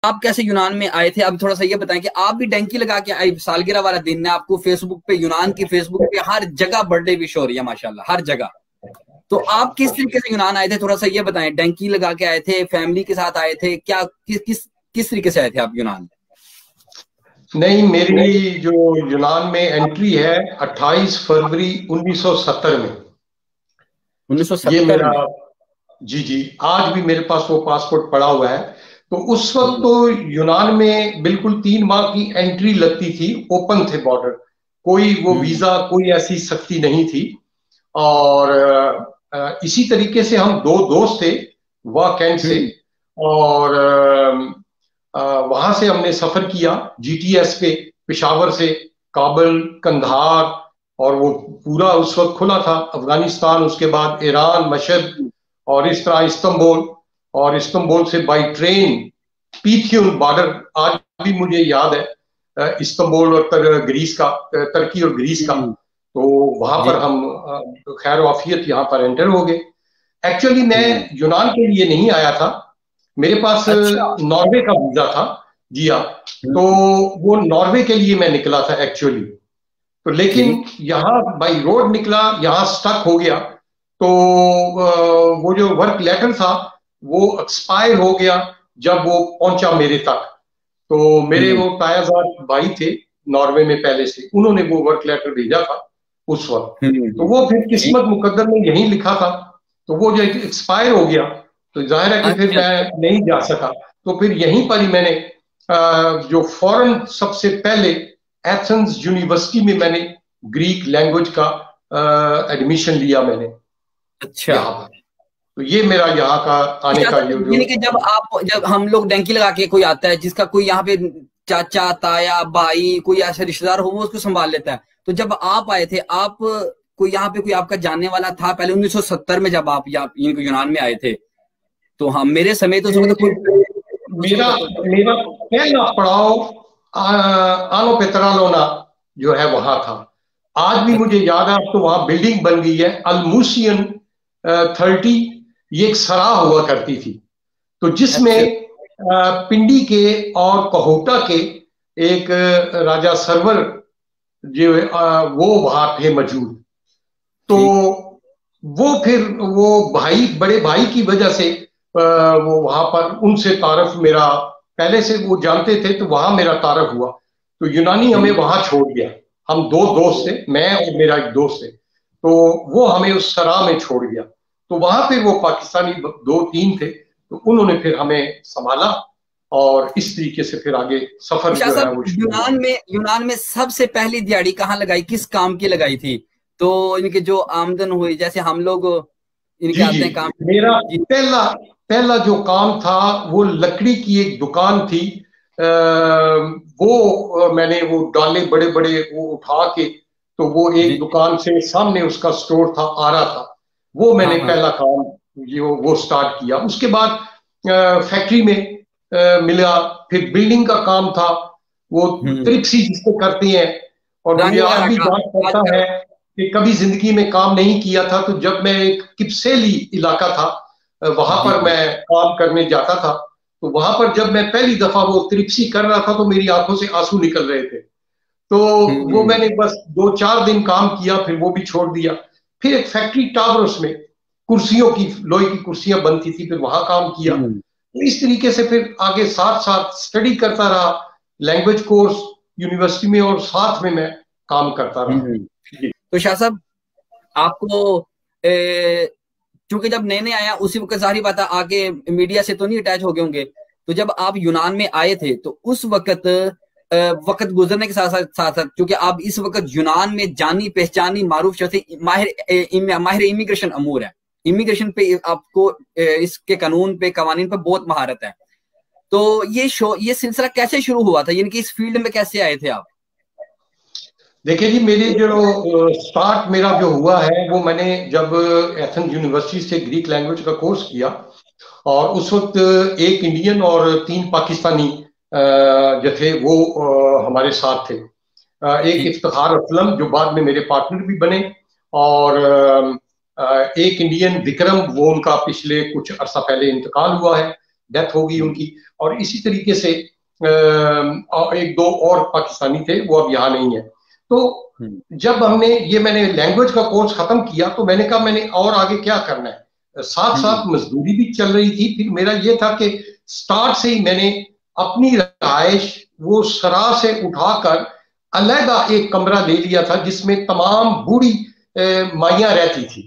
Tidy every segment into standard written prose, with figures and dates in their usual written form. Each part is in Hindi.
आप कैसे यूनान में आए थे? अब थोड़ा सा ये बताएं कि आप भी डंकी लगा के आए। सालगिरह वाला दिन है, आपको फेसबुक पे, यूनान की फेसबुक पे हर जगह बर्थडे विश हो रही है माशाल्लाह, हर जगह। तो आप किस तरीके से यूनान आए थे, थोड़ा सा ये बताएं। डंकी लगा के आए थे, फैमिली के साथ आए थे, क्या किस तरीके से आए थे आप यूनान? नहीं, मेरी जो यूनान में एंट्री है 28 फरवरी 1970 में। ये 1970 मेरा, में? जी जी, आज भी मेरे पास वो पासपोर्ट पड़ा हुआ है। तो उस वक्त हम्म। तो यूनान में बिल्कुल 3 माह की एंट्री लगती थी, ओपन थे बॉर्डर, कोई वो हम्म। वीजा कोई ऐसी सख्ती नहीं थी। और इसी तरीके से हम दो दोस्त थे वह कैंट से। हम्म। और वहां से हमने सफर किया जीटीएस पे, पेशावर से काबल, कंधार, और वो पूरा उस वक्त खुला था अफगानिस्तान, उसके बाद ईरान, मशहद, और इस तरह इस्तांबुल, और इस्तांबुल से बाई ट्रेन पीथियन बॉर्डर आज भी मुझे याद है, इस्तांबुल और ग्रीस का, तुर्की और ग्रीस का। हम्म। तो वहां जी। पर हम खैर वाफियत यहाँ पर एंटर हो गए। एक्चुअली मैं हम्म। यूनान के लिए नहीं आया था, मेरे पास अच्छा। नॉर्वे का वीजा था। जी हाँ। तो हम्म। वो नॉर्वे के लिए मैं निकला था एक्चुअली। तो जी। लेकिन यहाँ बाई रोड निकला, यहाँ स्टक हो गया। तो वो जो वर्क लेटर था वो एक्सपायर हो गया जब वो पहुंचा मेरे तक। तो मेरे हम्म। वो तायाजाद भाई थे नॉर्वे में पहले से, उन्होंने वो वर्क लेटर भेजा था उस वक्त। तो हम्म। वो फिर जी। किस्मत मुकद्दर में यही लिखा था। तो वो जो एक्सपायर हो गया, तो जाहिर है कि फिर अच्छा। मैं नहीं जा सका। तो फिर यहीं पर ही मैंने जो फॉरेन सबसे पहले एथेंस यूनिवर्सिटी में मैंने ग्रीक लैंग्वेज का एडमिशन लिया मैंने अच्छा। यहाँ पर। तो ये मेरा यहाँ का आने अच्छा, का तो ये जो, यानी कि जब हम लोग डंकी लगा के, कोई आता है जिसका कोई यहाँ पे चाचा, ताया, भाई, कोई ऐसा रिश्तेदार हो, वो उसको संभाल लेता है। तो जब आप आए थे, आप कोई यहाँ पे कोई आपका जानने वाला था पहले 1970 में जब आप यूनान में आए थे? तो हाँ, मेरे समय तो उस वक्त कोई, उस मेरा वक्त तो मेरा पहला पड़ाव आनो पेत्रालोना जो है वहां था। आज भी मुझे याद है, अब तो वहां बिल्डिंग बन गई है, अलमूसियन 30। ये एक सराह हुआ करती थी, तो जिसमें अच्छा। पिंडी के और कहोटा के एक राजा सरवर जो वो वहां थे मौजूद। तो ठीक। वो फिर वो भाई, बड़े भाई की वजह से वो वहां पर उनसे तारफ मेरा, पहले से वो जानते थे, तो वहां मेरा तारफ हुआ। तो यूनानी हमें हम्म। वहां छोड़ गया। हम दो दोस्त थे, मैं और मेरा एक दोस्त थे। तो वो हमें उस सराह में छोड़ गया। तो वहां पे वो पाकिस्तानी दो तीन थे, तो उन्होंने फिर हमें संभाला, और इस तरीके से फिर आगे सफर शाह जो है साहब, वो शुरू हुआ। यूनान में सबसे पहली दिहाड़ी कहाँ लगाई, किस काम की लगाई थी? तो इनके जो आमदन हुई, जैसे हम लोग इनके जी जी, आते हैं काम। मेरा जी। पहला पहला जो काम था वो लकड़ी की एक दुकान थी। आ, मैंने वो डाले बड़े बड़े वो उठा के, तो वो एक जी। दुकान से सामने उसका स्टोर था, आ रहा था। वो हाँ मैंने हाँ। पहला काम वो स्टार्ट किया। उसके बाद फैक्ट्री में मिला। फिर बिल्डिंग का काम था, वो हम्म। त्रिप्सी जिसको करते हैं। और मुझे रंग आज वगैरह भी का याद पड़ता आजकल। है कि कभी जिंदगी में काम नहीं किया था, तो जब मैं एक किपसेली इलाका था वहां जी पर जी। मैं काम करने जाता था। तो वहां पर जब मैं पहली दफा वो त्रिप्सी कर रहा था, तो मेरी आंखों से आंसू निकल रहे थे। तो वो हम्म। मैंने बस 2-4 दिन काम किया, फिर वो भी छोड़ दिया। फिर एक फैक्ट्री टावर, उसमें कुर्सियों की, लोहे की कुर्सियां बनती थी, फिर वहां काम किया। हम्म। तो इस तरीके से फिर आगे साथ साथ स्टडी करता रहा, लैंग्वेज कोर्स यूनिवर्सिटी में, और साथ में मैं काम करता रहा। हम्म। जी तो शाह साहब, आपको क्योंकि जब नए नए आया उसी वक्त, सारी बात है, आगे मीडिया से तो नहीं अटैच हो गए होंगे। तो जब आप यूनान में आए थे, तो उस वक्त वक्त गुजरने के साथ साथ क्योंकि आप इस वक्त यूनान में जानी पहचानी मारूफ शख्स, माहिर इमिग्रेशन अमूर है। इमिग्रेशन पे आपको इसके कानून पे, कवानीन पे बहुत महारत है। तो ये सिलसिला कैसे शुरू हुआ था, यानी कि इस फील्ड में कैसे आए थे आप? देखिए जी, मेरी जो स्टार्ट मेरा जो हुआ है, वो मैंने जब एथेंस यूनिवर्सिटी से ग्रीक लैंग्वेज का कोर्स किया, और उस वक्त एक इंडियन और 3 पाकिस्तानी जो थे वो हमारे साथ थे। एक ठीक। इफ्तिखार असलम जो बाद में मेरे पार्टनर भी बने, और एक इंडियन विक्रम, वो उनका पिछले कुछ अरसा पहले इंतकाल हुआ है, डेथ हो गई उनकी। और इसी तरीके से एक दो और पाकिस्तानी थे, वो अब यहाँ नहीं है। तो जब हमने ये मैंने लैंग्वेज का कोर्स खत्म किया तो मैंने कहा मैंने और आगे क्या करना है, साथ साथ मजदूरी भी चल रही थी। फिर मेरा ये था कि स्टार्ट से ही मैंने अपनी रहायश वो सरा से उठाकर अलहदा एक कमरा ले लिया था जिसमें तमाम बूढ़ी माइयां रहती थी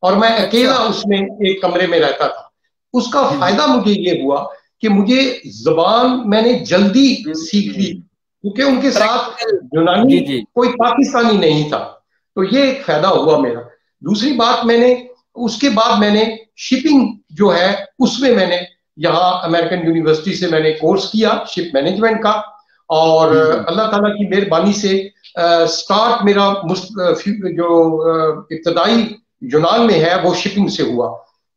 और मैं अकेला उसमें एक कमरे में रहता था। उसका फायदा मुझे ये हुआ कि मुझे जबान मैंने जल्दी सीख ली क्योंकि उनके साथ यूनानी कोई पाकिस्तानी नहीं था, तो ये एक फायदा हुआ मेरा। दूसरी बात, मैंने उसके बाद मैंने शिपिंग जो है उसमें मैंने यहाँ अमेरिकन यूनिवर्सिटी से मैंने कोर्स किया शिप मैनेजमेंट का, और अल्लाह ताला की मेहरबानी से स्टार्ट मेरा जो इब्तदाई यूनान में है वो शिपिंग से हुआ।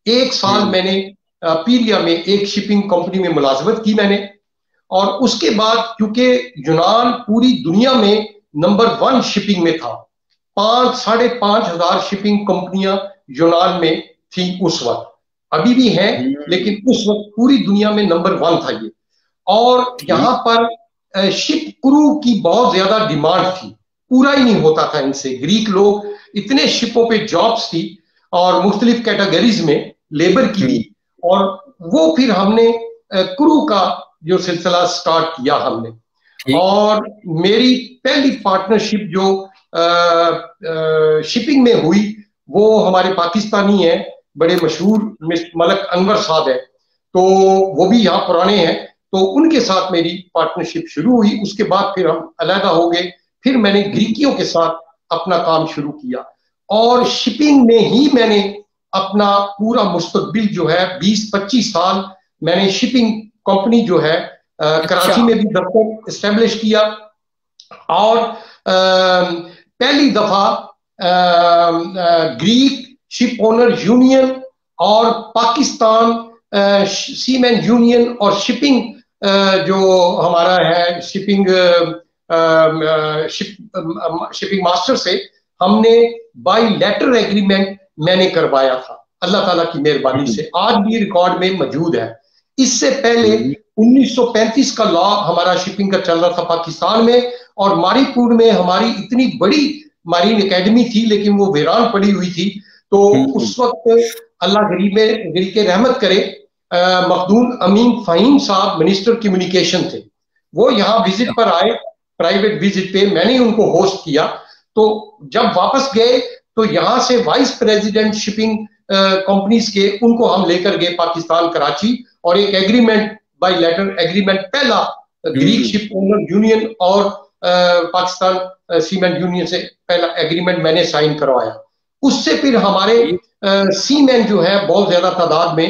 एक साल मैंने पीरिया में एक शिपिंग कंपनी में मुलाजमत की मैंने, और उसके बाद क्योंकि यूनान पूरी दुनिया में नंबर 1 शिपिंग में था, 5,500 शिपिंग कंपनियां यूनान में थी उस वक्त, अभी भी हैं लेकिन उस वक्त पूरी दुनिया में नंबर 1 था ये। और यहाँ पर शिप क्रू की बहुत ज्यादा डिमांड थी, पूरा ही नहीं होता था इनसे। ग्रीक लोग इतने शिपों पे जॉब्स थी और मुख्तलिफ कैटेगरीज में लेबर की भी, और वो फिर हमने क्रू का जो सिलसिला स्टार्ट किया हमने। और मेरी पहली पार्टनरशिप जो शिपिंग में हुई वो हमारे पाकिस्तानी हैं, बड़े मशहूर मलक अनवर साहब है, तो वो भी यहाँ पुराने हैं, तो उनके साथ मेरी पार्टनरशिप शुरू हुई। उसके बाद फिर हम अलहदा हो गए, फिर मैंने ग्रीकियों के साथ अपना काम शुरू किया और शिपिंग में ही मैंने अपना पूरा मुस्तकबिल जो है 20-25 साल मैंने शिपिंग कंपनी जो है कराची में भी दफ्तर एस्टेब्लिश किया। और पहली दफा ग्रीक शिप ओनर यूनियन और पाकिस्तान सीमैन यूनियन और शिपिंग जो हमारा है शिपिंग मास्टर से हमने बाई लेटर एग्रीमेंट मैंने करवाया था, अल्लाह ताला की मेहरबानी से आज भी रिकॉर्ड में मौजूद है। इससे पहले 1935 का लॉ हमारा शिपिंग का चल रहा था पाकिस्तान में, और मारीपुर में हमारी इतनी बड़ी मारीन एकेडमी थी लेकिन वो वीरान पड़ी हुई थी। तो उस वक्त अल्लाह गरीब के रहमत करे, मखदूम अमीन फहीम साहब मिनिस्टर कम्युनिकेशन थे, वो यहाँ विजिट पर आए, प्राइवेट विजिट पे मैंने उनको होस्ट किया। तो जब वापस गए तो यहाँ से वाइस प्रेसिडेंट शिपिंग कंपनीज के उनको हम लेकर गए पाकिस्तान कराची, और एक एग्रीमेंट बाय लेटर एग्रीमेंट पहला ग्रीक शिप ओनर यूनियन और पाकिस्तान सीमेंट यूनियन से पहला एग्रीमेंट मैंने साइन करवाया। उससे फिर हमारे सीमैन जो है बहुत ज्यादा तादाद में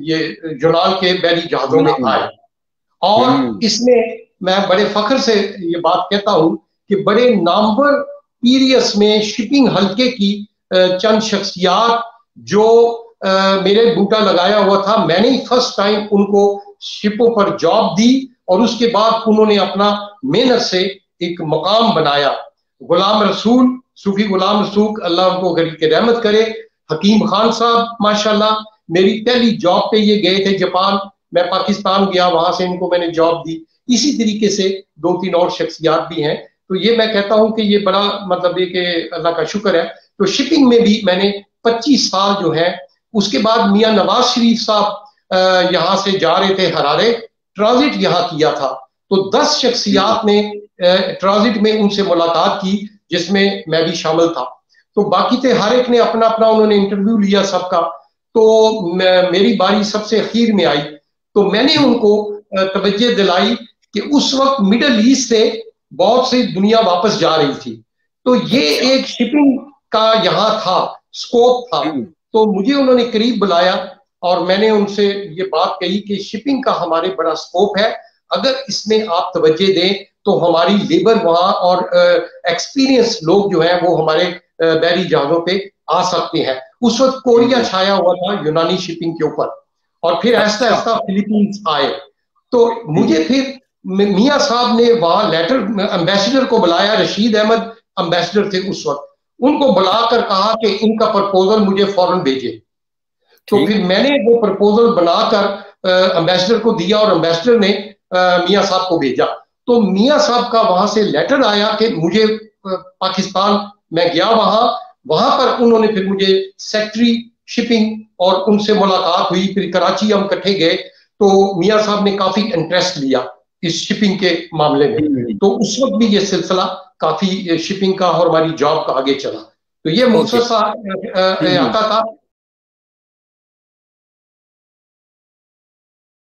ये यूनान के बैरी जहाजों में आए, और इसमें मैं बड़े फख्र से ये बात कहता हूं कि बड़े नामवर पीरियड्स में शिपिंग हल्के की चंद शख्सियात जो मेरे बूटा लगाया हुआ था, मैंने ही फर्स्ट टाइम उनको शिपों पर जॉब दी और उसके बाद उन्होंने अपना मेहनत से एक मकाम बनाया। गुलाम रसूल, सूफी गुलाम रसूल, अल्लाह उनको गरीब के रहमत करे, हकीम खान साहब माशाल्लाह मेरी पहली जॉब पे ये गए थे जापान, मैं पाकिस्तान गया, वहां से इनको मैंने जॉब दी। इसी तरीके से 2-3 और शख्सियात भी हैं। तो ये मैं कहता हूं कि ये बड़ा मतलब ये कि अल्लाह का शुक्र है। तो शिपिंग में भी मैंने 25 साल जो है। उसके बाद मियां नवाज शरीफ साहब यहाँ से जा रहे थे हरारे, ट्रांजिट यहाँ किया था, तो 10 शख्सियात ने ट्रांजिट में उनसे मुलाकात की जिसमें मैं भी शामिल था। तो बाकी थे हर एक ने अपना अपना उन्होंने इंटरव्यू लिया सबका, तो मेरी बारी सबसे अखीर में आई। तो मैंने उनको तवज्जो दिलाई कि उस वक्त मिडल ईस्ट से बहुत सी दुनिया वापस जा रही थी, तो ये एक शिपिंग का यहाँ था, स्कोप था। तो मुझे उन्होंने करीब बुलाया और मैंने उनसे ये बात कही कि शिपिंग का हमारे बड़ा स्कोप है, अगर इसमें आप तवज्जो दें तो हमारी लेबर वहां और एक्सपीरियंस लोग जो हैं वो हमारे बैरी जहाजों पे आ सकते हैं। उस वक्त कोरिया छाया हुआ था यूनानी शिपिंग के ऊपर, और फिर ऐसा ऐसा फिलीपींस आए। तो मुझे फिर मियां साहब ने वहां लेटर एम्बेसडर को बुलाया, रशीद अहमद एम्बेसडर थे उस वक्त, उनको बुलाकर कहा कि इनका प्रपोजल मुझे फौरन भेजे। तो फिर मैंने वो प्रपोजल बनाकर एम्बेसडर को दिया और एम्बेसडर ने मियाँ साहब को भेजा। तो मियाँ साहब का वहां से लेटर आया कि मुझे पाकिस्तान, मैं गया वहां पर उन्होंने फिर मुझे सेक्रेटरी शिपिंग और उनसे मुलाकात हुई, फिर कराची हम इकट्ठे गए। तो मियाँ साहब ने काफी इंटरेस्ट लिया इस शिपिंग के मामले में। तो उस वक्त भी ये सिलसिला काफी शिपिंग का और हमारी जॉब का आगे चला। तो ये मुख्तसर सा अहाता था